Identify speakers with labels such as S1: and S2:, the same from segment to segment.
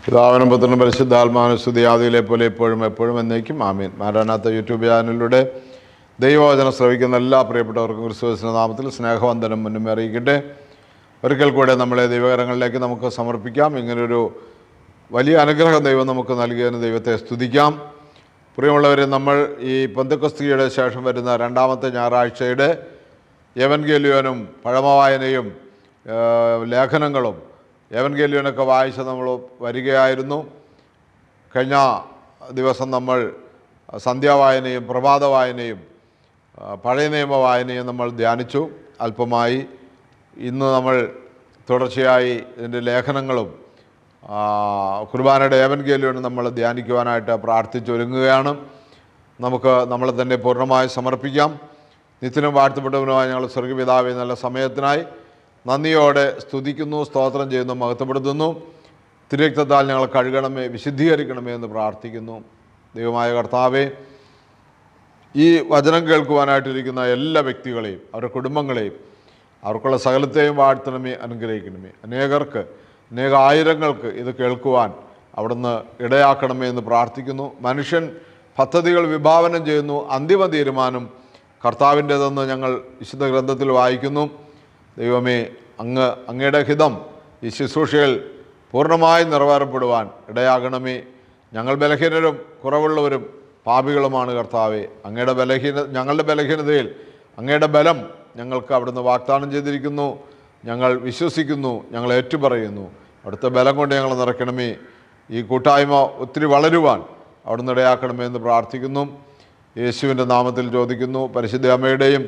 S1: പിതാവിനും പുത്രനും പരിശുദ്ധാത്മാവിനും സ്തുതി ആദിയിലെ പോലെ എപ്പോഴും എപ്പോഴും എന്നേക്കും ആമീൻ. മാരാനാത്ത യൂട്യൂബ് ചാനലിലൂടെ ദൈവവചനം ശ്രവിക്കുന്ന എല്ലാ പ്രിയപ്പെട്ടവർക്കും ക്രിസ്തുവിന്റെ നാമത്തിൽ സ്നേഹവന്ദനം മുന്നും അറിയിക്കട്ടെ. ഒരിക്കൽ കൂടെ നമ്മളെ ദൈവകരങ്ങളിലേക്ക് നമുക്ക് സമർപ്പിക്കാം. ഇങ്ങനൊരു വലിയ അനുഗ്രഹം ദൈവം നമുക്ക് നൽകിയതിന് ദൈവത്തെ സ്തുതിക്കാം. പ്രിയമുള്ളവരെ, നമ്മൾ ഈ പെന്തക്കോസ്തിയുടെ ശേഷം വരുന്ന രണ്ടാമത്തെ ഞായറാഴ്ചയുടെ എവൻഗേലിയോനും പഴമവായനയും ലേഖനങ്ങളും എവൻഗേലിയോനൊക്കെ വായിച്ച് നമ്മൾ വരികയായിരുന്നു. കഴിഞ്ഞ ദിവസം നമ്മൾ സന്ധ്യാവായനയും പ്രഭാത വായനയും പഴയ നിയമ വായനയും നമ്മൾ ധ്യാനിച്ചു അല്പമായി. ഇന്ന് നമ്മൾ തുടർച്ചയായി ഇതിൻ്റെ ലേഖനങ്ങളും കുർബാനയുടെ എവൻഗേലിയോനും നമ്മൾ ധ്യാനിക്കുവാനായിട്ട് പ്രാർത്ഥിച്ചൊരുങ്ങുകയാണ്. നമുക്ക് നമ്മളെ തന്നെ പൂർണ്ണമായി സമർപ്പിക്കാം. നിത്യനും വാഴ്ത്തപ്പെട്ടവനുമായി ഞങ്ങൾ സ്വർഗപിതാവേ നല്ല സമയത്തിനായി നന്ദിയോടെ സ്തുതിക്കുന്നു, സ്തോത്രം ചെയ്യുന്നു, മഹത്വപ്പെടുത്തുന്നു. തിരുരക്തത്താൽ ഞങ്ങൾ കഴുകണമേ, വിശുദ്ധീകരിക്കണമേ എന്ന് പ്രാർത്ഥിക്കുന്നു. ദൈവമായ കർത്താവേ, ഈ വചനം കേൾക്കുവാനായിട്ടിരിക്കുന്ന എല്ലാ വ്യക്തികളെയും അവരുടെ കുടുംബങ്ങളെയും അവർക്കുള്ള സകലത്തെയും വാഴ്ത്തണമേ, അനുഗ്രഹിക്കണമേ. അനേക ആയിരങ്ങൾക്ക് ഇത് കേൾക്കുവാൻ അവിടുന്ന് ഇടയാക്കണമേ എന്ന് പ്രാർത്ഥിക്കുന്നു. മനുഷ്യൻ പദ്ധതികൾ വിഭാവനം ചെയ്യുന്നു, അന്തിമ തീരുമാനം കർത്താവിൻ്റെതെന്ന് ഞങ്ങൾ വിശുദ്ധ ഗ്രന്ഥത്തിൽ വായിക്കുന്നു. ദൈവമേ, അങ്ങയുടെ ഹിതം ഈ ശുശ്രൂഷയിൽ പൂർണ്ണമായി നിറവേറപ്പെടുവാൻ ഇടയാകണമേ. ഞങ്ങൾ ബലഹീനരും കുറവുള്ളവരും പാപികളുമാണ് കർത്താവേ. ഞങ്ങളുടെ ബലഹീനതയിൽ അങ്ങയുടെ ബലം ഞങ്ങൾക്ക് അവിടുന്ന് വാഗ്ദാനം ചെയ്തിരിക്കുന്നു. ഞങ്ങൾ വിശ്വസിക്കുന്നു, ഞങ്ങൾ ഏറ്റുപറയുന്നു. അവിടുത്തെ ബലം കൊണ്ട് ഞങ്ങൾ നിറയ്ക്കണമേ. ഈ കൂട്ടായ്മ ഒത്തിരി വളരുവാൻ അവിടുന്ന് ഇടയാക്കണമേ എന്ന് പ്രാർത്ഥിക്കുന്നു. യേശുവിൻ്റെ നാമത്തിൽ ചോദിക്കുന്നു. പരിശുദ്ധ അമ്മയുടെയും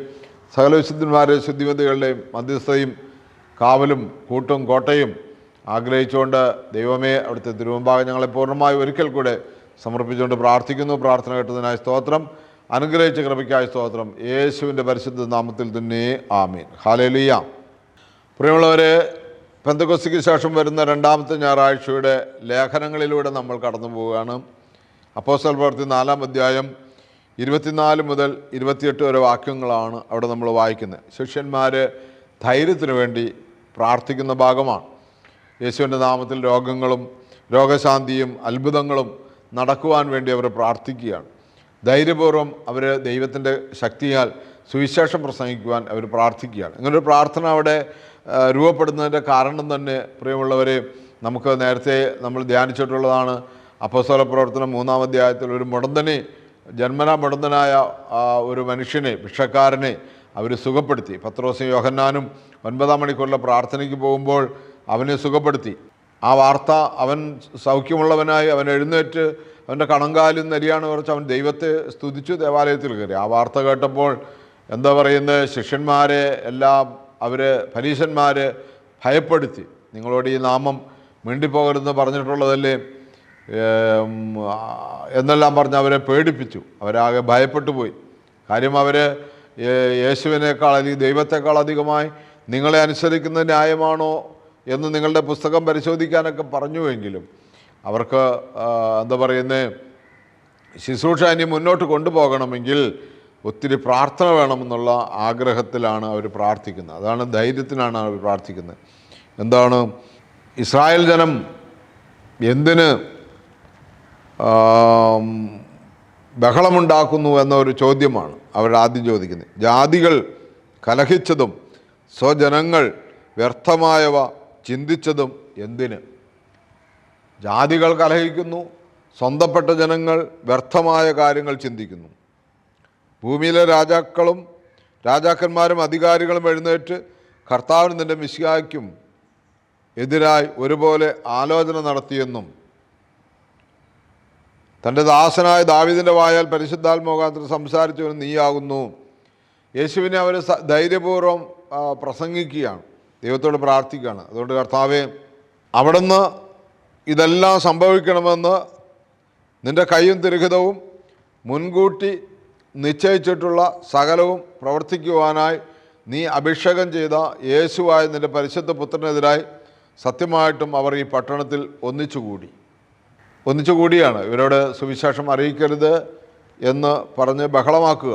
S1: സകല വിശുദ്ധന്മാരുടെയും ശുദ്ധിമതികളുടെയും മധ്യസ്ഥയും കാവലും കൂട്ടും കോട്ടയും ആഗ്രഹിച്ചുകൊണ്ട് ദൈവമേ, അവിടുത്തെ തിരുമുമ്പാകെ ഞങ്ങളെ പൂർണ്ണമായി ഒരിക്കൽ കൂടെ സമർപ്പിച്ചുകൊണ്ട് പ്രാർത്ഥിക്കുന്നു. പ്രാർത്ഥന കേട്ടതിനായി സ്തോത്രം, അനുഗ്രഹിച്ച കൃപയ്ക്കായി സ്തോത്രം. യേശുവിൻ്റെ പരിശുദ്ധ നാമത്തിൽ തന്നെ ആമീൻ. ഹല്ലേലൂയ. പ്രിയമുള്ളവരെ, പെന്തക്കോസ്തിക്ക് ശേഷം വരുന്ന രണ്ടാമത്തെ ഞായറാഴ്ചയുടെ ലേഖനങ്ങളിലൂടെ നമ്മൾ കടന്നു പോവുകയാണ്. അപ്പോസ്തല പ്രവൃത്തി 4-ാം അധ്യായം 24 മുതൽ 28 വരെ വാക്യങ്ങളാണ് അവിടെ നമ്മൾ വായിക്കുന്നത്. ശിഷ്യന്മാർ ധൈര്യത്തിന് വേണ്ടി പ്രാർത്ഥിക്കുന്ന ഭാഗമാണ്. യേശുവിൻ്റെ നാമത്തിൽ രോഗശാന്തിയും അത്ഭുതങ്ങളും നടക്കുവാൻ വേണ്ടി അവർ പ്രാർത്ഥിക്കുകയാണ്. ധൈര്യപൂർവ്വം അവർ ദൈവത്തിൻ്റെ ശക്തിയാൽ സുവിശേഷം പ്രസംഗിക്കുവാൻ അവർ പ്രാർത്ഥിക്കുകയാണ്. ഇങ്ങനൊരു പ്രാർത്ഥന അവിടെ രൂപപ്പെടുന്നതിൻ്റെ കാരണം തന്നെ പ്രിയമുള്ളവരെ, നമുക്ക് നേരത്തെ നമ്മൾ ധ്യാനിച്ചിട്ടുള്ളതാണ്. അപ്പോസ്തല പ്രവർത്തനം 3-ാം അധ്യായത്തിൽ ഒരു മുടന്തനെ, ജന്മനാ മുടന്തനായ ഒരു മനുഷ്യനെ, ഭിക്ഷക്കാരനെ അവർ സുഖപ്പെടുത്തി. പത്രോസും യോഹന്നാനും 9-ാം മണിക്കൂറിലെ പ്രാർത്ഥനയ്ക്ക് പോകുമ്പോൾ അവനെ സുഖപ്പെടുത്തി. ആ വാർത്ത, അവൻ സൗഖ്യമുള്ളവനായി അവൻ എഴുന്നേറ്റ് അവൻ്റെ കണങ്കാലും നെരിയാണ് കുറച്ച് അവൻ ദൈവത്തെ സ്തുതിച്ചു ദേവാലയത്തിൽ കയറി. ആ വാർത്ത കേട്ടപ്പോൾ എന്താ പറയുന്നത്, ശിഷ്യന്മാരെ എല്ലാം പരീശന്മാർ ഭയപ്പെടുത്തി. നിങ്ങളോട് ഈ നാമം മിണ്ടിപ്പോകരുതെന്ന് പറഞ്ഞിട്ടുള്ളതല്ലേ എന്നെല്ലാം പറഞ്ഞ് അവരെ പേടിപ്പിച്ചു. അവരാകെ ഭയപ്പെട്ടു പോയി. കാര്യം അവർ യേശുവിനേക്കാൾ ദൈവത്തെക്കാൾ അധികമായി നിങ്ങളെ അനുസരിക്കുന്നത് ന്യായമാണോ എന്ന് നിങ്ങളുടെ പുസ്തകം പരിശോധിക്കാനൊക്കെ പറഞ്ഞുവെങ്കിലും അവർക്ക് എന്താ പറയുന്നത്, ശുശ്രൂഷ ഇനി മുന്നോട്ട് കൊണ്ടുപോകണമെങ്കിൽ ഒത്തിരി പ്രാർത്ഥന വേണമെന്നുള്ള ആഗ്രഹത്തിലാണ് അവർ പ്രാർത്ഥിക്കുന്നത്. അതാണ് ധൈര്യത്തിനാണ് അവർ പ്രാർത്ഥിക്കുന്നത്. എന്താണ്, ഇസ്രായേൽ ജനം എന്തിന് ബഹളമുണ്ടാക്കുന്നു എന്നൊരു ചോദ്യമാണ് അവരാദ്യം ചോദിക്കുന്നത്. ജാതികൾ കലഹിച്ചതും സ്വജനങ്ങൾ വ്യർത്ഥമായവ ചിന്തിച്ചതും എന്തിന്? ജാതികൾ കലഹിക്കുന്നു, സ്വന്തപ്പെട്ട ജനങ്ങൾ വ്യർത്ഥമായ കാര്യങ്ങൾ ചിന്തിക്കുന്നു. ഭൂമിയിലെ രാജാക്കന്മാരും അധികാരികളും എഴുന്നേറ്റ് കർത്താവിനും നിൻ്റെ മിശിഹായ്ക്കും എതിരായി ഒരുപോലെ ആലോചന നടത്തിയെന്നും തൻ്റെ ദാസനായ ദാവീദിൻ്റെ വായാൽ പരിശുദ്ധാത്മാമുഖാന്തരം സംസാരിച്ചവനും നീയാകുന്നു. യേശുവിനെ അവർ ധൈര്യപൂർവ്വം പ്രസംഗിക്കുകയാണ്, ദൈവത്തോട് പ്രാർത്ഥിക്കുകയാണ്. അതുകൊണ്ട് കർത്താവേ, അവിടുന്ന് ഇതെല്ലാം സംഭവിക്കണമെന്ന് നിൻ്റെ കൈയും തിരുഹിതവും മുൻകൂട്ടി നിശ്ചയിച്ചിട്ടുള്ള സകലവും പ്രവർത്തിക്കുവാനായി നീ അഭിഷേകം ചെയ്ത യേശുവായ നിൻ്റെ പരിശുദ്ധ പുത്രനെതിരായി സത്യമായിട്ടും അവർ ഈ പട്ടണത്തിൽ ഒന്നിച്ചുകൂടിയാണ്. ഇവരോട് സുവിശേഷം അറിയിക്കരുത് എന്ന് പറഞ്ഞ് ബഹളമാക്കുക.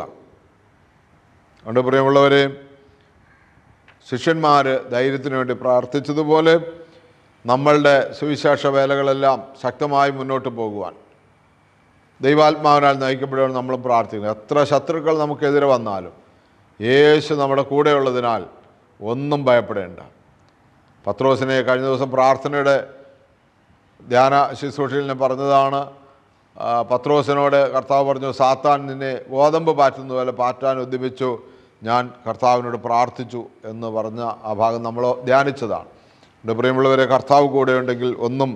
S1: അതുകൊണ്ട് പ്രിയമുള്ളവരെ, ശിഷ്യന്മാർ ധൈര്യത്തിന് വേണ്ടി പ്രാർത്ഥിച്ചതുപോലെ നമ്മളുടെ സുവിശേഷ വേലകളെല്ലാം ശക്തമായി മുന്നോട്ട് പോകുവാൻ ദൈവാത്മാവിനാൽ നയിക്കപ്പെടുവാൻ നമ്മൾ പ്രാർത്ഥിക്കുന്നു. എത്ര ശത്രുക്കൾ നമുക്കെതിരെ വന്നാലും യേശു നമ്മുടെ കൂടെയുള്ളതിനാൽ ഒന്നും ഭയപ്പെടേണ്ട. പത്രോസിനെ കഴിഞ്ഞ ദിവസം പ്രാർത്ഥനയുടെ ധ്യാന ശുശ്രൂഷയിൽ ഞാൻ പറഞ്ഞതാണ്. പത്രോസിനോട് കർത്താവ് പറഞ്ഞു, സാത്താൻ നിന്നെ ഗോതമ്പ് പാറ്റുന്ന പോലെ പാറ്റാൻ ഉദ്യമിച്ചു, ഞാൻ കർത്താവിനോട് പ്രാർത്ഥിച്ചു എന്ന് പറഞ്ഞ ആ ഭാഗം നമ്മൾ ധ്യാനിച്ചതാണ്. എൻ്റെ പ്രിയമുള്ളവരെ, കർത്താവ് കൂടെയുണ്ടെങ്കിൽ ഒന്നും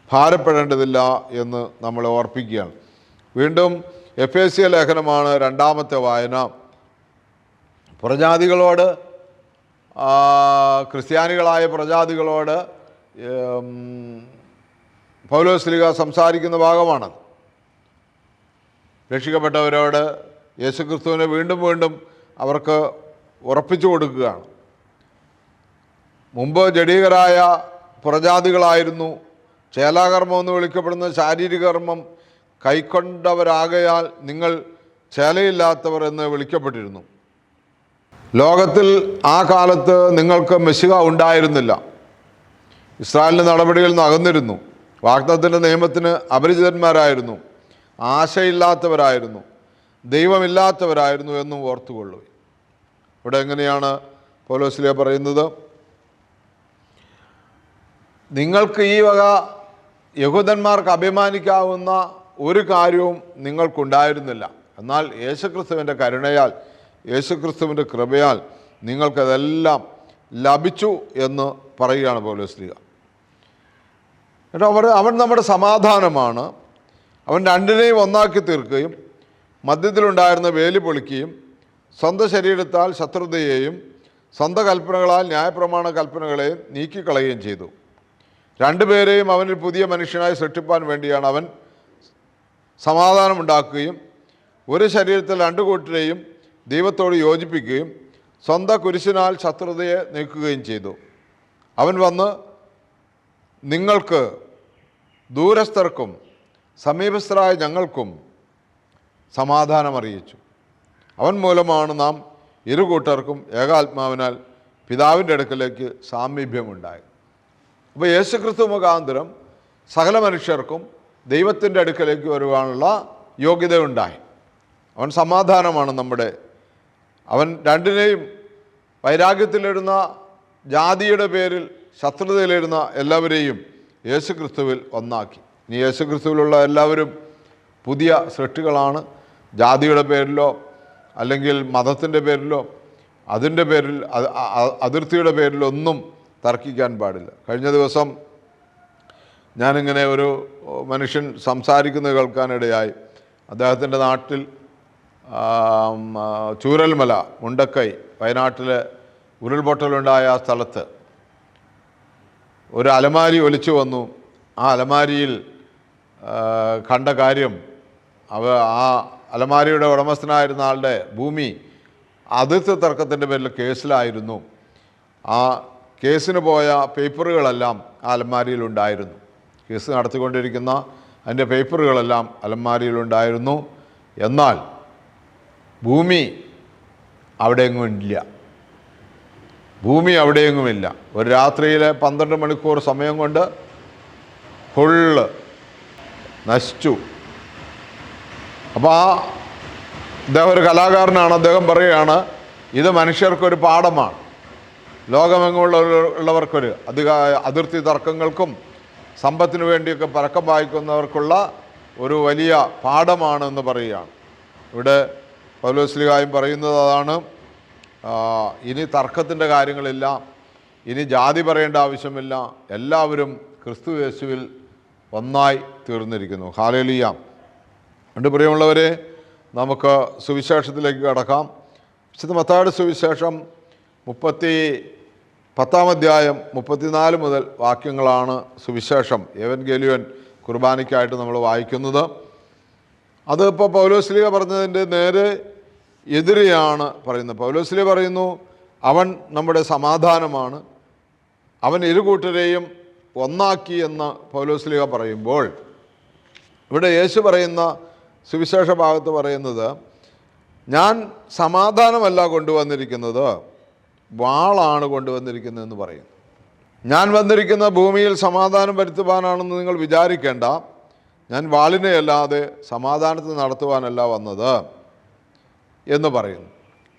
S1: ഭാരപ്പെടേണ്ടതില്ല എന്ന് നമ്മളെ ഓർപ്പിക്കുകയാണ്. വീണ്ടും എഫേസ്യ ലേഖനമാണ് രണ്ടാമത്തെ വായന. പ്രജാതികളോട്, ക്രിസ്ത്യാനികളായ പ്രജാതികളോട് പൗലോസ്ലീഹ സംസാരിക്കുന്ന ഭാഗമാണത്. രക്ഷിക്കപ്പെട്ടവരോട് യേശുക്രിസ്തുവിനെ വീണ്ടും വീണ്ടും അവർക്ക് ഉറപ്പിച്ചു കൊടുക്കുകയാണ്. മുമ്പ് ജഡീകരായ പ്രജാതികളായിരുന്നു. ചേലാകർമ്മം എന്ന് വിളിക്കപ്പെടുന്ന ശാരീരിക കർമ്മം കൈക്കൊണ്ടവരാകയാൽ നിങ്ങൾ ചേലയില്ലാത്തവർ എന്ന് വിളിക്കപ്പെട്ടിരുന്നു. ലോകത്തിൽ ആ കാലത്ത് നിങ്ങൾക്ക് മെശിഹ ഉണ്ടായിരുന്നില്ല. ഇസ്രായേലിൻ്റെ നടപടികളിൽ നിന്ന് അകന്നിരുന്നു. വാഗ്ദത്തത്തിൻ്റെ നിയമത്തിന് അപരിചിതന്മാരായിരുന്നു, ആശയില്ലാത്തവരായിരുന്നു, ദൈവമില്ലാത്തവരായിരുന്നു എന്നും ഓർത്തുകൊള്ളു. ഇവിടെ എങ്ങനെയാണ് പൗലോസ്ലീഹ പറയുന്നത്? നിങ്ങൾക്ക് ഈ വക യഹൂദന്മാർക്ക് അഭിമാനിക്കാവുന്ന ഒരു കാര്യവും നിങ്ങൾക്കുണ്ടായിരുന്നില്ല. എന്നാൽ യേശുക്രിസ്തുവിൻ്റെ കരുണയാൽ, യേശുക്രിസ്തുവിൻ്റെ കൃപയാൽ നിങ്ങൾക്കതെല്ലാം ലഭിച്ചു എന്ന് പറയുകയാണ് പൗലോസ്ലീഹ. എന്നിട്ട് അവൻ നമ്മുടെ സമാധാനമാണ്. അവൻ രണ്ടിനെയും ഒന്നാക്കി തീർക്കുകയും മധ്യത്തിലുണ്ടായിരുന്ന വേലി പൊളിക്കുകയും സ്വന്തം ശരീരത്താൽ ശത്രുതയെയും സ്വന്തം കൽപ്പനകളാൽ ന്യായപ്രമാണ കൽപ്പനകളെയും നീക്കിക്കളയുകയും ചെയ്തു. രണ്ടുപേരെയും അവനിൽ പുതിയ മനുഷ്യനായി സൃഷ്ടിപ്പാൻ വേണ്ടിയാണ് അവൻ സമാധാനമുണ്ടാക്കുകയും ഒരു ശരീരത്തിൽ രണ്ടു കൂട്ടരെയും ദൈവത്തോട് യോജിപ്പിക്കുകയും സ്വന്തം കുരിശിനാൽ ശത്രുതയെ നീക്കുകയും ചെയ്തു. അവൻ വന്ന് നിങ്ങൾക്ക് ദൂരസ്ഥർക്കും സമീപസ്ഥരായ ഞങ്ങൾക്കും സമാധാനം അറിയിച്ചു. അവൻ മൂലമാണ് നാം ഇരുകൂട്ടർക്കും ഏകാത്മാവിനാൽ പിതാവിൻ്റെ അടുക്കലേക്ക് സാമീപ്യമുണ്ടായി. അപ്പോൾ യേശുക്രിസ്തു മുഖാന്തരം സകല മനുഷ്യർക്കും ദൈവത്തിൻ്റെ അടുക്കലേക്ക് വരുവാനുള്ള യോഗ്യതയുണ്ടായി. അവൻ സമാധാനമാണ് നമ്മുടെ. അവൻ രണ്ടിനെയും വൈരാഗ്യത്തിലിടുന്ന, ജാതിയുടെ പേരിൽ ശത്രുതയിലിടുന്ന എല്ലാവരെയും യേശുക്രിസ്തുവിൽ ഒന്നാക്കി. ഇനി യേശുക്രിസ്തുവിലുള്ള എല്ലാവരും പുതിയ സൃഷ്ടികളാണ്. ജാതിയുടെ പേരിലോ അല്ലെങ്കിൽ മതത്തിൻ്റെ പേരിലോ അതിൻ്റെ പേരിൽ അതിർത്തിയുടെ പേരിലോ ഒന്നും തർക്കിക്കാൻ പാടില്ല. കഴിഞ്ഞ ദിവസം ഞാനിങ്ങനെ ഒരു മനുഷ്യൻ സംസാരിക്കുന്നത് കേൾക്കാനിടയായി. അദ്ദേഹത്തിൻ്റെ നാട്ടിൽ ചൂരൽമല, മുണ്ടക്കൈ, വയനാട്ടിലെ ഉരുൾപൊട്ടലുണ്ടായ ആ സ്ഥലത്ത് ഒരു അലമാരി ഒലിച്ചു വന്നു. ആ അലമാരിയിൽ കണ്ട കാര്യം, ആ അലമാരിയുടെ ഉടമസ്ഥനായിരുന്ന ആളുടെ ഭൂമി അതിർത്തി തർക്കത്തിൻ്റെ പേരിൽ കേസിലായിരുന്നു. ആ കേസിന് പോയ പേപ്പറുകളെല്ലാം ആ അലമാരിയിലുണ്ടായിരുന്നു. കേസ് നടത്തിക്കൊണ്ടിരിക്കുന്ന അതിൻ്റെ പേപ്പറുകളെല്ലാം അലമാരിയിലുണ്ടായിരുന്നു. എന്നാൽ ഭൂമി അവിടെയെങ്ങും ഇല്ല. ഭൂമി അവിടെയെങ്ങുമില്ല. ഒരു രാത്രിയിലെ 12 മണിക്കൂർ സമയം കൊണ്ട് ഫുള്ള് നശിച്ചു. അപ്പോൾ അദ്ദേഹം ഒരു കലാകാരനാണ്. അദ്ദേഹം പറയുകയാണ്, ഇത് മനുഷ്യർക്കൊരു പാഠമാണ്. ലോകമെങ്ങുള്ളവർക്കൊരു അതിർത്തി തർക്കങ്ങൾക്കും സമ്പത്തിനു വേണ്ടിയൊക്കെ പരക്കം പായിക്കുന്നവർക്കുള്ള ഒരു വലിയ പാഠമാണ് എന്ന് പറയുകയാണ്. ഇവിടെ പൗലോസ്ലീഹായും പറയുന്നത് അതാണ്. ഇനി തർക്കത്തിൻ്റെ കാര്യങ്ങളില്ല, ഇനി ജാതി പറയേണ്ട ആവശ്യമില്ല, എല്ലാവരും ക്രിസ്തു യേശുവിൽ ഒന്നായി തീർന്നിരിക്കുന്നു. ഹല്ലേലൂയ. എൻ്റെ പ്രിയമുള്ളവരെ, നമുക്ക് സുവിശേഷത്തിലേക്ക് കടക്കാം. വിശുദ്ധ മത്തായിയുടെ സുവിശേഷം 10-ാം അധ്യായം 34 മുതൽ വാക്യങ്ങളാണ് സുവിശേഷം എവൻഗേലിയോൻ കുർബാനയ്ക്കായിട്ട് നമ്മൾ വായിക്കുന്നത്. അത് ഇപ്പോൾ പൗലോസ്ലീഹ പറഞ്ഞതിൻ്റെ നേരെ എതിരെയാണ് പറയുന്നത്. പൗലോസ്ലീഹ പറയുന്നു, അവൻ നമ്മുടെ സമാധാനമാണ്, അവൻ ഇരുകൂട്ടരെയും ഒന്നാക്കി എന്ന് പൗലോസ്ലീഹ പറയുമ്പോൾ, ഇവിടെ യേശു പറയുന്ന സുവിശേഷ ഭാഗത്ത് പറയുന്നത്, ഞാൻ സമാധാനമല്ല കൊണ്ടുവന്നിരിക്കുന്നത്, വാളാണ് കൊണ്ടുവന്നിരിക്കുന്നതെന്ന് പറയുന്നു. ഞാൻ വന്നിരിക്കുന്ന ഭൂമിയിൽ സമാധാനം വരുത്തുവാനാണെന്ന് നിങ്ങൾ വിചാരിക്കേണ്ട. ഞാൻ വാളിനെ അല്ലാതെ സമാധാനത്തെ നടത്തുവാനല്ല വന്നത് എന്ന് പറയുന്നു.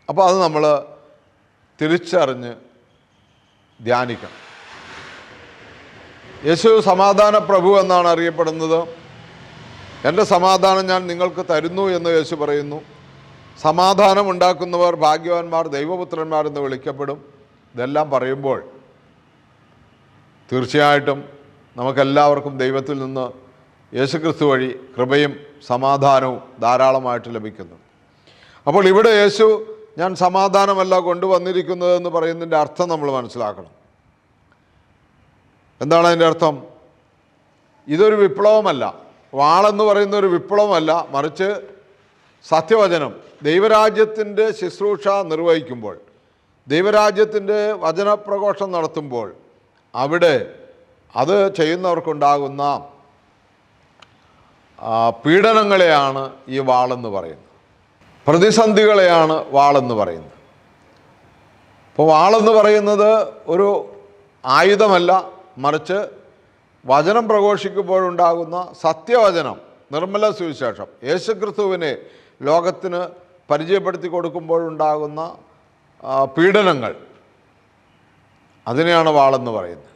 S1: അപ്പോൾ അത് നമ്മൾ തിരിച്ചറിഞ്ഞ് ധ്യാനിക്കണം. യേശു സമാധാന പ്രഭു എന്നാണ് അറിയപ്പെടുന്നത്. എൻ്റെ സമാധാനം ഞാൻ നിങ്ങൾക്ക് തരുന്നു എന്ന് യേശു പറയുന്നു. സമാധാനം ഉണ്ടാക്കുന്നവർ ഭാഗ്യവാന്മാർ, ദൈവപുത്രന്മാർ എന്ന് വിളിക്കപ്പെടും. ഇതെല്ലാം പറയുമ്പോൾ തീർച്ചയായിട്ടും നമുക്കെല്ലാവർക്കും ദൈവത്തിൽ നിന്ന് യേശുക്രിസ്തു വഴി കൃപയും സമാധാനവും ധാരാളമായിട്ട് ലഭിക്കുന്നു. അപ്പോൾ ഇവിടെ യേശു ഞാൻ സമാധാനമല്ല കൊണ്ടുവന്നിരിക്കുന്നതെന്ന് പറയുന്നതിൻ്റെ അർത്ഥം നമ്മൾ മനസ്സിലാക്കണം. എന്താണ് അതിൻ്റെ അർത്ഥം? ഇതൊരു വിപ്ലവമല്ല, വാളെന്ന് പറയുന്ന ഒരു വിപ്ലവമല്ല, മറിച്ച് സത്യവചനം ദൈവരാജ്യത്തിൻ്റെ ശുശ്രൂഷ നിർവഹിക്കുമ്പോൾ, ദൈവരാജ്യത്തിൻ്റെ വചനപ്രഘോഷം നടത്തുമ്പോൾ അവിടെ അത് ചെയ്യുന്നവർക്കുണ്ടാകുന്ന പീഡനങ്ങളെയാണ് ഈ വാളെന്ന് പറയുന്നത്, പ്രതിസന്ധികളെയാണ് വാളെന്ന് പറയുന്നത്. അപ്പോൾ വാളെന്ന് പറയുന്നത് ഒരു ആയുധമല്ല, മറിച്ച് വചനം പ്രഘോഷിക്കുമ്പോഴുണ്ടാകുന്ന സത്യവചനം, നിർമ്മല സുവിശേഷം, യേശുക്രിസ്തുവിനെ ലോകത്തിന് പരിചയപ്പെടുത്തി കൊടുക്കുമ്പോഴുണ്ടാകുന്ന പീഡനങ്ങൾ, അതിനെയാണ് വാളെന്ന് പറയുന്നത്.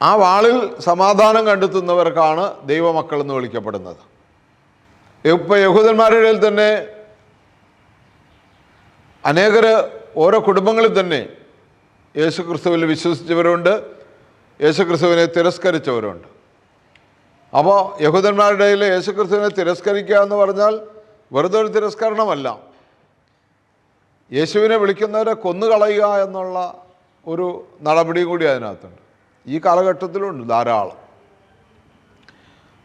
S1: ആ വാളിൽ സമാധാനം കണ്ടെത്തുന്നവർക്കാണ് ദൈവമക്കൾ എന്ന് വിളിക്കപ്പെടുന്നത്. ഇപ്പോൾ യഹൂദന്മാരുടെ ഇടയിൽ തന്നെ അനേകർ ഓരോ കുടുംബങ്ങളിൽ തന്നെ യേശുക്രിസ്തുവിൽ വിശ്വസിച്ചവരുണ്ട്, യേശുക്രിസ്തുവിനെ തിരസ്കരിച്ചവരുണ്ട്. അപ്പോൾ യഹൂദന്മാരുടെ ഇടയിൽ യേശുക്രിസ്തുവിനെ തിരസ്കരിക്കുക എന്ന് പറഞ്ഞാൽ വെറുതെ ഒരു തിരസ്കരണമല്ല, യേശുവിനെ വിളിക്കുന്നവരെ കൊന്നുകളയുക എന്നുള്ള ഒരു നടപടി കൂടി അതിനകത്തുണ്ട്. ഈ കാലഘട്ടത്തിലുണ്ട് ധാരാളം.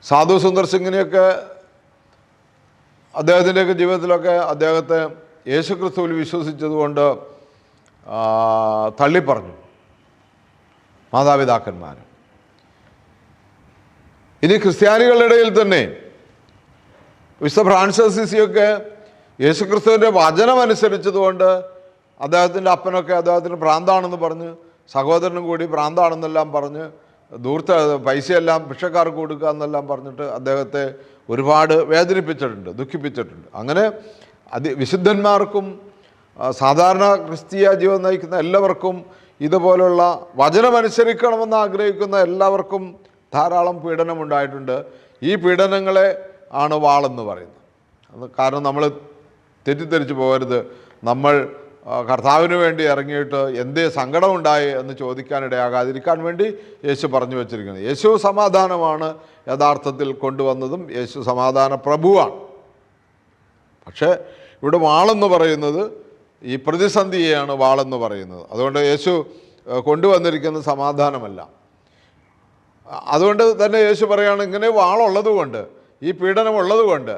S1: സാധു സുന്ദർ സിംഗിനെയൊക്കെ അദ്ദേഹത്തിൻ്റെയൊക്കെ ജീവിതത്തിലൊക്കെ അദ്ദേഹത്തെ യേശുക്രിസ്തുവിൽ വിശ്വസിച്ചതുകൊണ്ട് തള്ളിപ്പറഞ്ഞു മാതാപിതാക്കന്മാർ. ഇനി ക്രിസ്ത്യാനികളുടെ ഇടയിൽ തന്നെ വിശുദ്ധ ഫ്രാൻസിസ് അസീസിയൊക്കെ യേശുക്രിസ്തുവിൻ്റെ വചനം അനുസരിച്ചതുകൊണ്ട് അദ്ദേഹത്തിൻ്റെ അപ്പനൊക്കെ അദ്ദേഹത്തിന് ഭ്രാന്താണെന്ന് പറഞ്ഞ്, സഹോദരനും കൂടി ഭ്രാന്താണെന്നെല്ലാം പറഞ്ഞ്, ദൂർത്ത പൈസയെല്ലാം ഭിക്ഷക്കാർക്ക് കൊടുക്കുക എന്നെല്ലാം പറഞ്ഞിട്ട് അദ്ദേഹത്തെ ഒരുപാട് വേദനിപ്പിച്ചിട്ടുണ്ട്, ദുഃഖിപ്പിച്ചിട്ടുണ്ട്. അങ്ങനെ വിശുദ്ധന്മാർക്കും സാധാരണ ക്രിസ്തീയ ജീവിതം നയിക്കുന്ന എല്ലാവർക്കും, ഇതുപോലുള്ള വചനമനുസരിക്കണമെന്ന് ആഗ്രഹിക്കുന്ന എല്ലാവർക്കും ധാരാളം പീഡനമുണ്ടായിട്ടുണ്ട്. ഈ പീഡനങ്ങളെ ആണ് വാളെന്ന് പറയുന്നത്. അത് കാരണം നമ്മൾ തെറ്റിദ്ധരിച്ചു പോകരുത്. നമ്മൾ കർത്താവിന് വേണ്ടി ഇറങ്ങിയിട്ട് എന്തേ സങ്കടമുണ്ടായി എന്ന് ചോദിക്കാനിടയാകാതിരിക്കാൻ വേണ്ടി യേശു പറഞ്ഞു വച്ചിരിക്കുന്നത്. യേശു സമാധാനമാണ് യഥാർത്ഥത്തിൽ കൊണ്ടുവന്നതും, യേശു സമാധാന പ്രഭുവാണ്. പക്ഷേ ഇവിടെ വാളെന്ന് പറയുന്നത് ഈ പ്രതിസന്ധിയെയാണ് വാളെന്ന് പറയുന്നത്. അതുകൊണ്ട് യേശു കൊണ്ടുവന്നിരിക്കുന്നത് സമാധാനമല്ല. അതുകൊണ്ട് തന്നെ യേശു പറയുകയാണ്, ഇങ്ങനെ വാളുള്ളത് കൊണ്ട്, ഈ പീഡനമുള്ളത് കൊണ്ട്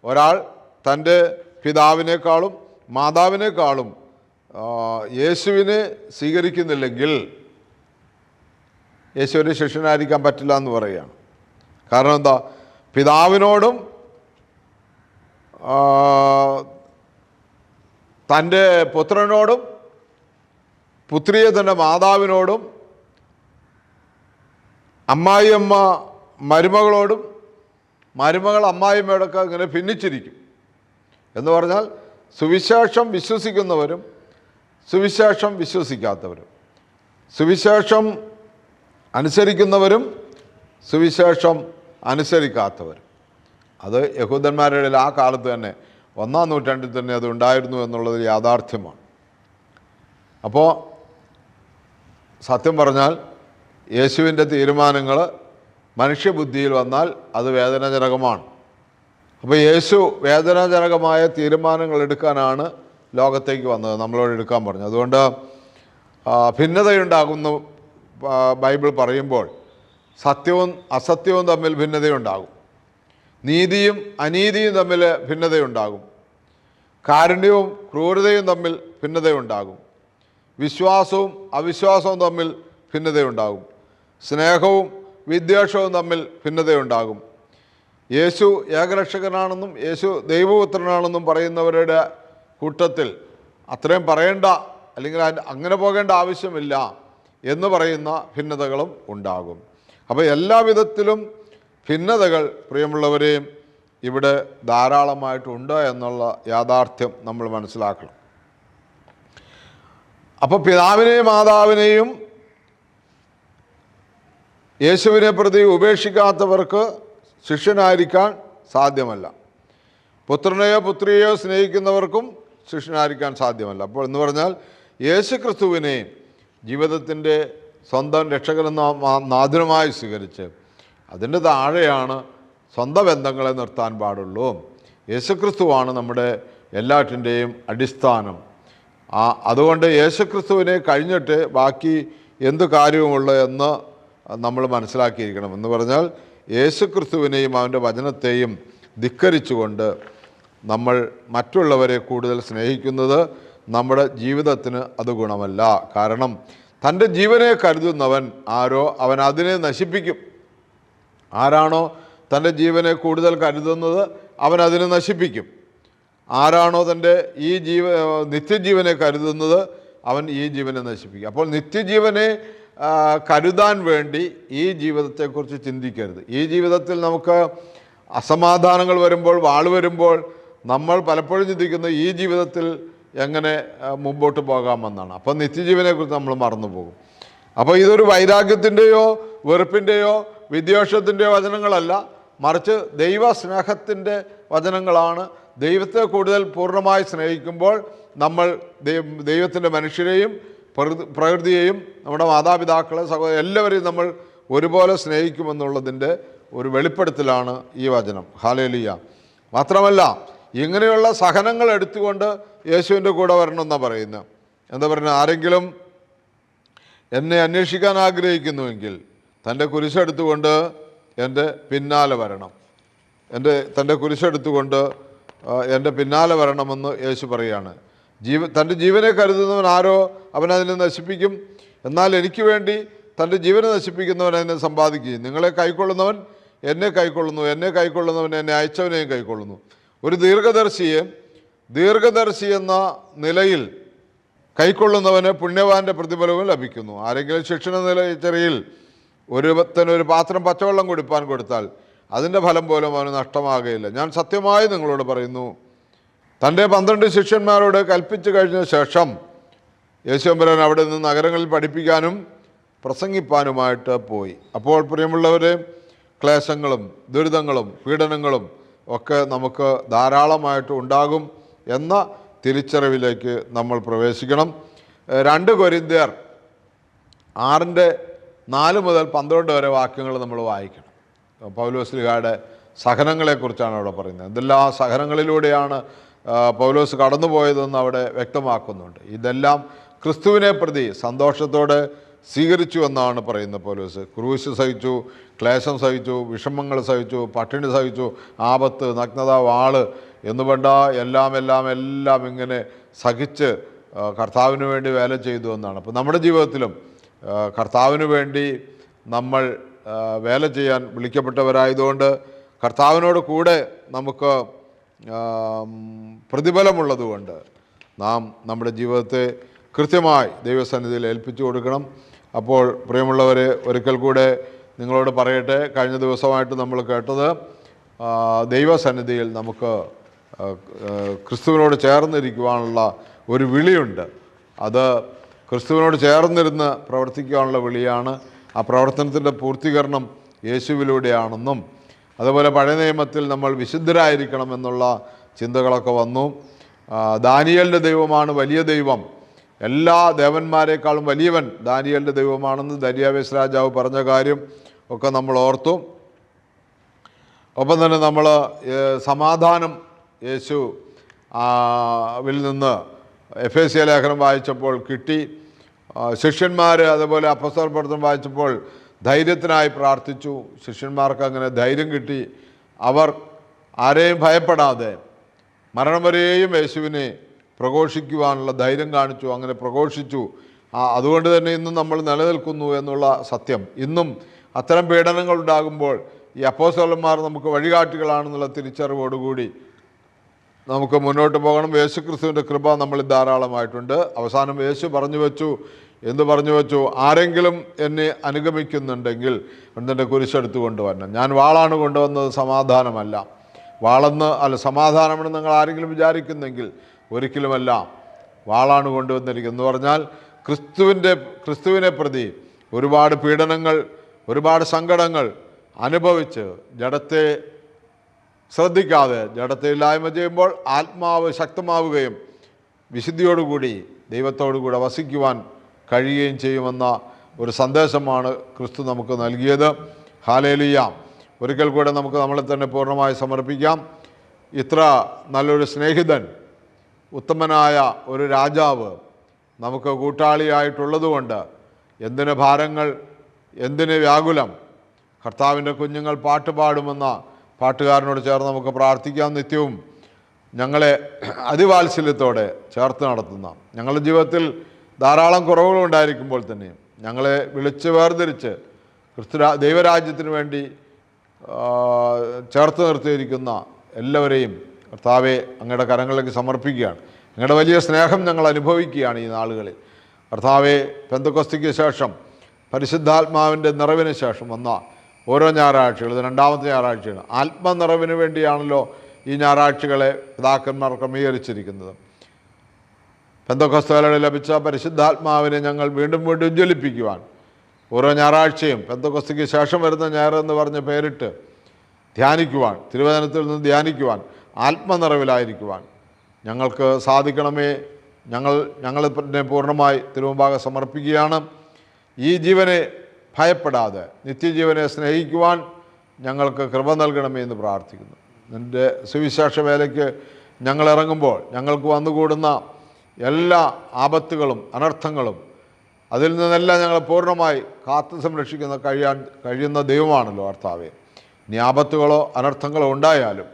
S1: ഒരാൾ തൻ്റെ പിതാവിനേക്കാളും മാതാവിനേക്കാളും യേശുവിനെ സ്വീകരിക്കുന്നില്ലെങ്കിൽ യേശുവിൻ്റെ ശിഷ്യനായിരിക്കാൻ പറ്റില്ല എന്ന് പറയുകയാണ്. കാരണം എന്താ? പിതാവിനോടും തൻ്റെ പുത്രനോടും, പുത്രിയെ തൻ്റെ മാതാവിനോടും, അമ്മായിയമ്മ മരുമകളോടും, മരുമകൾ അമ്മായിയമ്മയോടൊക്കെ ഇങ്ങനെ ഭിന്നിച്ചിരിക്കും. എന്ന് പറഞ്ഞാൽ സുവിശേഷം വിശ്വസിക്കുന്നവരും സുവിശേഷം വിശ്വസിക്കാത്തവരും, സുവിശേഷം അനുസരിക്കുന്നവരും സുവിശേഷം അനുസരിക്കാത്തവരും. അത് യഹൂദന്മാരുടെ ഇടയിൽ ആ കാലത്ത് തന്നെ, 1-ാം നൂറ്റാണ്ടിൽ തന്നെ അത് ഉണ്ടായിരുന്നു എന്നുള്ളത് യാഥാർത്ഥ്യമാണ്. അപ്പോൾ സത്യം പറഞ്ഞാൽ യേശുവിൻ്റെ തീരുമാനങ്ങൾ മനുഷ്യബുദ്ധിയിൽ വന്നാൽ അത് വേദനാജനകമാണ്. അപ്പോൾ യേശു വേദനാജനകമായ തീരുമാനങ്ങൾ എടുക്കാനാണ് ലോകത്തേക്ക് വന്നത്, നമ്മളോട് എടുക്കാൻ പറഞ്ഞു. അതുകൊണ്ട് ഭിന്നതയുണ്ടാകുന്നു ബൈബിൾ പറയുമ്പോൾ സത്യവും അസത്യവും തമ്മിൽ ഭിന്നതയുണ്ടാകും, നീതിയും അനീതിയും തമ്മിൽ ഭിന്നതയുണ്ടാകും, കാരുണ്യവും ക്രൂരതയും തമ്മിൽ ഭിന്നതയുണ്ടാകും, വിശ്വാസവും അവിശ്വാസവും തമ്മിൽ ഭിന്നതയുണ്ടാകും, സ്നേഹവും വിദ്വേഷവും തമ്മിൽ ഭിന്നതയുണ്ടാകും. യേശു ഏകരക്ഷകനാണെന്നും യേശു ദൈവപുത്രനാണെന്നും പറയുന്നവരുടെ കൂട്ടത്തിൽ അത്രയും പറയേണ്ട, അല്ലെങ്കിൽ അങ്ങനെ പോകേണ്ട ആവശ്യമില്ല. എന്ന് പറയുന്ന ഭിന്നതകളും ഉണ്ടാകും. അപ്പോൾ എല്ലാ വിധത്തിലും ഭിന്നതകൾ പ്രിയമുള്ളവരെയും ഇവിടെ ധാരാളമായിട്ടുണ്ട് എന്നുള്ള യാഥാർത്ഥ്യം നമ്മൾ മനസ്സിലാക്കണം. അപ്പോൾ പിതാവിനെയും മാതാവിനെയും യേശുവിനെ പ്രതി ഉപേക്ഷിക്കാത്തവർക്ക് ശിഷ്യനായിരിക്കാൻ സാധ്യമല്ല. പുത്രനെയോ പുത്രിയെയോ സ്നേഹിക്കുന്നവർക്കും ശിഷ്യനായിരിക്കാൻ സാധ്യമല്ല. അപ്പോൾ എന്ന് പറഞ്ഞാൽ യേശു ക്രിസ്തുവിനെ ജീവിതത്തിൻ്റെ സ്വന്തം രക്ഷകനെന്ന നാഥനുമായി സ്വീകരിച്ച് അതിൻ്റെ താഴെയാണ് സ്വന്തം ബന്ധങ്ങളെ നിർത്താൻ പാടുള്ളൂ. യേശുക്രിസ്തുവാണ് നമ്മുടെ എല്ലാറ്റിൻ്റെയും അടിസ്ഥാനം. അതുകൊണ്ട് യേശുക്രിസ്തുവിനെ കഴിഞ്ഞിട്ട് ബാക്കി എന്ത് കാര്യവുമുള്ളൂ എന്ന് നമ്മൾ മനസ്സിലാക്കിയിരിക്കണം. എന്ന് പറഞ്ഞാൽ യേശുക്രിസ്തുവിനെയും അവൻ്റെ വചനത്തെയും ധിക്കരിച്ചുകൊണ്ട് നമ്മൾ മറ്റുള്ളവരെ കൂടുതൽ സ്നേഹിക്കുന്നത് നമ്മുടെ ജീവിതത്തിന് അത് ഗുണമല്ല. കാരണം തൻ്റെ ജീവനെ കരുതുന്നവൻ ആരോ അവൻ അതിനെ നശിപ്പിക്കും. ആരാണോ തൻ്റെ ജീവനെ കൂടുതൽ കരുതുന്നത് അവൻ അതിനെ നശിപ്പിക്കും. ആരാണോ തൻ്റെ ഈ നിത്യജീവനെ കരുതുന്നത് അവൻ ഈ ജീവനെ നശിപ്പിക്കും. അപ്പോൾ നിത്യജീവനെ കരുതാൻ വേണ്ടി ഈ ജീവിതത്തെക്കുറിച്ച് ചിന്തിക്കരുത്. ഈ ജീവിതത്തിൽ നമുക്ക് അസമാധാനങ്ങൾ വരുമ്പോൾ, വാള് വരുമ്പോൾ നമ്മൾ പലപ്പോഴും ചിന്തിക്കുന്നത് ഈ ജീവിതത്തിൽ എങ്ങനെ മുമ്പോട്ട് പോകാമെന്നാണ്. അപ്പോൾ നിത്യജീവനെക്കുറിച്ച് നമ്മൾ മറന്നു പോകും. അപ്പോൾ ഇതൊരു വൈരാഗ്യത്തിൻ്റെയോ വെറുപ്പിൻ്റെയോ വിദ്വേഷത്തിൻ്റെയോ വചനങ്ങളല്ല, മറിച്ച് ദൈവസ്നേഹത്തിൻ്റെ വചനങ്ങളാണ്. ദൈവത്തെ കൂടുതൽ പൂർണ്ണമായി സ്നേഹിക്കുമ്പോൾ നമ്മൾ ദൈവത്തിൻ്റെ മനുഷ്യരെയും പ്രകൃതിയെയും നമ്മുടെ മാതാപിതാക്കളെ സഹോദരൻ എല്ലാവരെയും നമ്മൾ ഒരുപോലെ സ്നേഹിക്കുമെന്നുള്ളതിൻ്റെ ഒരു വെളിപ്പെടുത്തലാണ് ഈ വചനം. ഹല്ലേലൂയ. മാത്രമല്ല ഇങ്ങനെയുള്ള സഹനങ്ങൾ എടുത്തുകൊണ്ട് യേശുവിൻ്റെ കൂടെ വരണമെന്നാണ് പറയുന്നത്. എന്താ പറയുന്നത്? ആരെങ്കിലും എന്നെ അന്വേഷിക്കാൻ ആഗ്രഹിക്കുന്നുവെങ്കിൽ തൻ്റെ കുരിശെടുത്തുകൊണ്ട് എൻ്റെ പിന്നാലെ വരണം. തൻ്റെ കുരിശെടുത്തുകൊണ്ട് എൻ്റെ പിന്നാലെ വരണമെന്ന് യേശു പറയുകയാണ്. തൻ്റെ ജീവനെ കരുതുന്നവൻ ആരോ അവൻ അതിനെ നശിപ്പിക്കും, എന്നാൽ എനിക്ക് വേണ്ടി തൻ്റെ ജീവനെ നശിപ്പിക്കുന്നവൻ അതിനെ സമ്പാദിക്കുകയും. നിങ്ങളെ കൈക്കൊള്ളുന്നവൻ എന്നെ കൈക്കൊള്ളുന്നു, എന്നെ കൈക്കൊള്ളുന്നവൻ എന്നെ അയച്ചവനെയും കൈക്കൊള്ളുന്നു. ഒരു ദീർഘദർശി എന്ന നിലയിൽ കൈക്കൊള്ളുന്നവന് പുണ്യവാൻ്റെ പ്രതിഫലവും ലഭിക്കുന്നു. ആരെങ്കിലും ശിക്ഷണ ചെറിയിൽ ഒരുത്തനൊരു പാത്രം പച്ചവെള്ളം കുടിപ്പാൻ കൊടുത്താൽ അതിൻ്റെ ഫലം പോലും അവന് നഷ്ടമാകുകയില്ല. ഞാൻ സത്യമായി നിങ്ങളോട് പറയുന്നു, തൻ്റെ 12 ശിഷ്യന്മാരോട് കൽപ്പിച്ചു കഴിഞ്ഞ ശേഷം യേശുവമ്പുരാൻ അവിടെ നിന്ന് നഗരങ്ങളിൽ പഠിപ്പിക്കാനും പ്രസംഗിപ്പാനുമായിട്ട് പോയി. അപ്പോൾ പ്രിയമുള്ളവരെ, ക്ലേശങ്ങളും ദുരിതങ്ങളും പീഡനങ്ങളും ഒക്കെ നമുക്ക് ധാരാളമായിട്ട് ഉണ്ടാകും എന്ന തിരിച്ചറിവിലേക്ക് നമ്മൾ പ്രവേശിക്കണം. 2 കൊരിന്ത്യർ 6:4 മുതൽ 12 വരെ വാക്യങ്ങൾ നമ്മൾ വായിക്കണം. പൗലോസ്ലീഹയുടെ സഹനങ്ങളെക്കുറിച്ചാണ് അവിടെ പറയുന്നത്. എന്തെല്ലാം സഹനങ്ങളിലൂടെയാണ് പൗലോസ് കടന്നുപോയതെന്ന് അവിടെ വ്യക്തമാക്കുന്നുണ്ട്. ഇതെല്ലാം ക്രിസ്തുവിനെ പ്രതി സന്തോഷത്തോടെ സ്വീകരിച്ചു എന്നാണ് പറയുന്നത്. പൗലോസ് ക്രൂശ് സഹിച്ചു, ക്ലേശം സഹിച്ചു, വിഷമങ്ങൾ സഹിച്ചു, പട്ടിണി സഹിച്ചു, ആപത്ത്, നഗ്നത, വാള് എന്ന് വേണ്ട എല്ലാം ഇങ്ങനെ സഹിച്ച് കർത്താവിന് വേണ്ടി വേല ചെയ്തു എന്നാണ്. അപ്പോൾ നമ്മുടെ ജീവിതത്തിലും കർത്താവിന് വേണ്ടി നമ്മൾ വേല ചെയ്യാൻ വിളിക്കപ്പെട്ടവരായതുകൊണ്ട് കർത്താവിനോട് കൂടെ നമുക്ക് പ്രതിഫലമുള്ളതുകൊണ്ട് നാം നമ്മുടെ ജീവിതത്തെ കൃത്യമായി ദൈവസന്നിധിയിൽ ഏൽപ്പിച്ചു കൊടുക്കണം. അപ്പോൾ പ്രിയമുള്ളവരെ, ഒരിക്കൽ കൂടെ നിങ്ങളോട് പറയട്ടെ, കഴിഞ്ഞ ദിവസമായിട്ട് നമ്മൾ കേട്ടത് ദൈവസന്നിധിയിൽ നമുക്ക് ക്രിസ്തുവിനോട് ചേർന്നിരിക്കുവാനുള്ള ഒരു വിളിയുണ്ട്. അത് ക്രിസ്തുവിനോട് ചേർന്നിരുന്ന് പ്രവർത്തിക്കാനുള്ള വിളിയാണ്. ആ പ്രവർത്തനത്തിൻ്റെ പൂർത്തീകരണം യേശുവിലൂടെയാണെന്നും അതുപോലെ പഴയ നിയമത്തിൽ നമ്മൾ വിശുദ്ധരായിരിക്കണം എന്നുള്ള ചിന്തകളൊക്കെ വന്നു. ദാനിയേലിൻ്റെ ദൈവമാണ് വലിയ ദൈവം, എല്ലാ ദേവന്മാരെക്കാളും വലിയവൻ ദാനിയേലിൻ്റെ ദൈവമാണെന്ന് ദര്യാവേശ് രാജാവ് പറഞ്ഞ കാര്യം ഒക്കെ നമ്മൾ ഓർത്തു. ഒപ്പം തന്നെ നമ്മൾ സമാധാനം യേശുവിൽ നിന്ന് എഫേസ്യ ലേഖനം വായിച്ചപ്പോൾ കിട്ടി. ശിഷ്യന്മാർ അതുപോലെ അപ്പോസ്തല പ്രവർത്തനം വായിച്ചപ്പോൾ ധൈര്യത്തിനായി പ്രാർത്ഥിച്ചു. ശിഷ്യന്മാർക്ക് അങ്ങനെ ധൈര്യം കിട്ടി. അവർ ആരെയും ഭയപ്പെടാതെ മരണം വരെയും യേശുവിനെ പ്രഘോഷിക്കുവാനുള്ള ധൈര്യം കാണിച്ചു. അങ്ങനെ പ്രഘോഷിച്ചു. അതുകൊണ്ട് തന്നെ ഇന്നും നമ്മൾ നിലനിൽക്കുന്നു എന്നുള്ള സത്യം. ഇന്നും അത്തരം പീഡനങ്ങൾ ഉണ്ടാകുമ്പോൾ ഈ അപ്പോസ്തലന്മാർ നമുക്ക് വഴികാട്ടികളാണെന്നുള്ള തിരിച്ചറിവോടുകൂടി നമുക്ക് മുന്നോട്ട് പോകണം. യേശു ക്രിസ്തുവിൻ്റെ കൃപ നമ്മളിൽ ധാരാളമായിട്ടുണ്ട്. അവസാനം യേശു പറഞ്ഞു വെച്ചു, എന്ന് പറഞ്ഞു വെച്ചു. ആരെങ്കിലും എന്നെ അനുഗമിക്കുന്നുണ്ടെങ്കിൽ എൻ്റെ കുരിശെടുത്ത് കൊണ്ടുവരണം. ഞാൻ വാളാണ് കൊണ്ടുവന്നത്, സമാധാനമല്ല. സമാധാനമെന്ന് നിങ്ങൾ ആരെങ്കിലും വിചാരിക്കുന്നെങ്കിൽ ഒരിക്കലുമല്ല, വാളാണ് കൊണ്ടുവന്നിരിക്കുന്നത്. എന്ന് പറഞ്ഞാൽ ക്രിസ്തുവിനെ പ്രതി ഒരുപാട് പീഡനങ്ങൾ, ഒരുപാട് സങ്കടങ്ങൾ അനുഭവിച്ച് ജഡത്തെ ശ്രദ്ധിക്കാതെ ജഡത്തെ ഇല്ലായ്മ ചെയ്യുമ്പോൾ ആത്മാവ് ശക്തമാവുകയും വിശുദ്ധിയോടുകൂടി ദൈവത്തോടുകൂടെ വസിക്കുവാൻ കഴിയുകയും ചെയ്യുമെന്ന ഒരു സന്ദേശമാണ് ക്രിസ്തു നമുക്ക് നൽകിയത്. ഹല്ലേലൂയ. ഒരിക്കൽ കൂടെ നമുക്ക് നമ്മളെ തന്നെ പൂർണ്ണമായി സമർപ്പിക്കാം. ഇത്ര നല്ലൊരു സ്നേഹിതൻ, ഉത്തമനായ ഒരു രാജാവ് നമുക്ക് കൂട്ടാളിയായിട്ടുള്ളതുകൊണ്ട് എന്തിന് ഭാരങ്ങൾ, എന്തിന് വ്യാകുലം. കർത്താവിൻ്റെ കുഞ്ഞുങ്ങൾ പാട്ട് പാടുമെന്ന പാട്ടുകാരനോട് ചേർന്ന് നമുക്ക് പ്രാർത്ഥിക്കാം. നിത്യവും ഞങ്ങളെ അതിവാത്സല്യത്തോടെ ചേർത്ത് നടത്തുന്ന, ഞങ്ങളുടെ ജീവിതത്തിൽ ധാരാളം കുറവുകളുണ്ടായിരിക്കുമ്പോൾ തന്നെ ഞങ്ങളെ വിളിച്ച് വേർതിരിച്ച് ദൈവരാജ്യത്തിന് വേണ്ടി ചേർത്ത് നിർത്തിയിരിക്കുന്ന എല്ലാവരെയും കർത്താവെ അങ്ങയുടെ കരങ്ങളിലേക്ക് സമർപ്പിക്കുകയാണ്. അങ്ങയുടെ വലിയ സ്നേഹം ഞങ്ങൾ അനുഭവിക്കുകയാണ് ഈ നാളുകളിൽ. കർത്താവെ, പെന്തക്കോസ്തിക്ക് ശേഷം പരിശുദ്ധാത്മാവിൻ്റെ നിറവിന് ശേഷം വന്ന ഓരോ ഞായറാഴ്ചകൾ, ഇത് രണ്ടാമത്തെ ഞായറാഴ്ചയാണ്. ആത്മനിറവിന് വേണ്ടിയാണല്ലോ ഈ ഞായറാഴ്ചകളെ പിതാക്കന്മാർ ക്രമീകരിച്ചിരിക്കുന്നത്. പെന്തക്കോസ്തുകളിൽ ലഭിച്ച പരിശുദ്ധാത്മാവിനെ ഞങ്ങൾ വീണ്ടും വീണ്ടും ഉജ്ജ്വലിപ്പിക്കുവാൻ ഓരോ ഞായറാഴ്ചയും പെന്തക്കോസ്തിക്ക് ശേഷം വരുന്ന ഞായർ എന്ന് പറഞ്ഞ് പേരിട്ട് ധ്യാനിക്കുവാൻ, തിരുവചനത്തിൽ നിന്ന് ധ്യാനിക്കുവാൻ, ആത്മനിറവിലായിരിക്കുവാൻ ഞങ്ങൾക്ക് സാധിക്കണമേ. ഞങ്ങളെ പൂർണ്ണമായി തിരുമുമ്പാകെ സമർപ്പിക്കുകയാണ്. ഈ ജീവനെ ഭയപ്പെടാതെ നിത്യജീവനെ സ്നേഹിക്കുവാൻ ഞങ്ങൾക്ക് കൃപ നൽകണമേ എന്ന് പ്രാർത്ഥിക്കുന്നു. നിൻ്റെ സുവിശേഷ വേലയ്ക്ക് ഞങ്ങൾ ഇറങ്ങുമ്പോൾ ഞങ്ങൾക്ക് വന്നുകൂടുന്ന എല്ലാ ആപത്തുകളും അനർത്ഥങ്ങളും അതിൽ നിന്നെല്ലാം ഞങ്ങൾ പൂർണ്ണമായി കാത്തു സംരക്ഷിക്കുന്ന കഴിയുന്ന ദൈവമാണല്ലോ കർത്താവേ. ഇനി ആപത്തുകളോ അനർത്ഥങ്ങളോ ഉണ്ടായാലും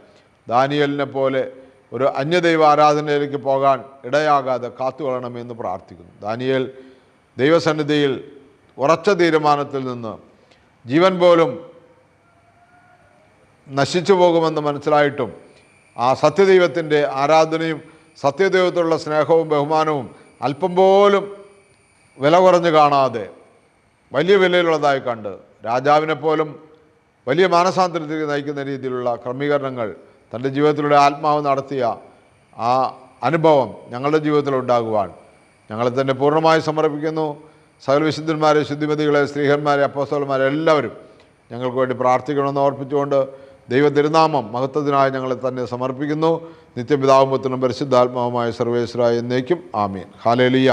S1: ദാനിയേലിനെ പോലെ ഒരു അന്യദൈവ ആരാധനയിലേക്ക് പോകാൻ ഇടയാകാതെ കാത്തുകൊള്ളണമെന്ന് പ്രാർത്ഥിക്കുന്നു. ദാനിയേൽ ദൈവസന്നിധിയിൽ ഉറച്ച തീരുമാനത്തിൽ നിന്ന് ജീവൻ പോലും നശിച്ചു പോകുമെന്ന് മനസ്സിലായിട്ടും ആ സത്യദൈവത്തിൻ്റെ ആരാധനയും സത്യദൈവത്തോടുള്ള സ്നേഹവും ബഹുമാനവും അല്പം പോലും വില കുറഞ്ഞ് കാണാതെ വലിയ വിലയിലുള്ളതായി കണ്ട് രാജാവിനെ പോലും വലിയ മാനസാന്തരത്തിലേക്ക് നയിക്കുന്ന രീതിയിലുള്ള ക്രമീകരണങ്ങൾ തൻ്റെ ജീവിതത്തിലൂടെ ആത്മാവ് നടത്തിയ ആ അനുഭവം ഞങ്ങളുടെ ജീവിതത്തിലുണ്ടാകുവാൻ ഞങ്ങളെ തന്നെ പൂർണ്ണമായി സമർപ്പിക്കുന്നു. സകല വിശുദ്ധന്മാരെ, ശുദ്ധിമതികളെ, സ്ത്രീഹന്മാരെ, അപ്പോസ്തലന്മാരെ എല്ലാവരും ഞങ്ങൾക്ക് വേണ്ടി പ്രാർത്ഥിക്കണമെന്ന് ഓർപ്പിച്ചുകൊണ്ട് ദൈവ തിരുനാമം മഹത്വത്തിനായി ഞങ്ങളെ തന്നെ സമർപ്പിക്കുന്നു. നിത്യപിതാവും പുത്രനും പരിശുദ്ധാത്മാവുമായ സർവേശ്വരായ എന്നേക്കും ആമേൻ. ഹല്ലേലൂയ.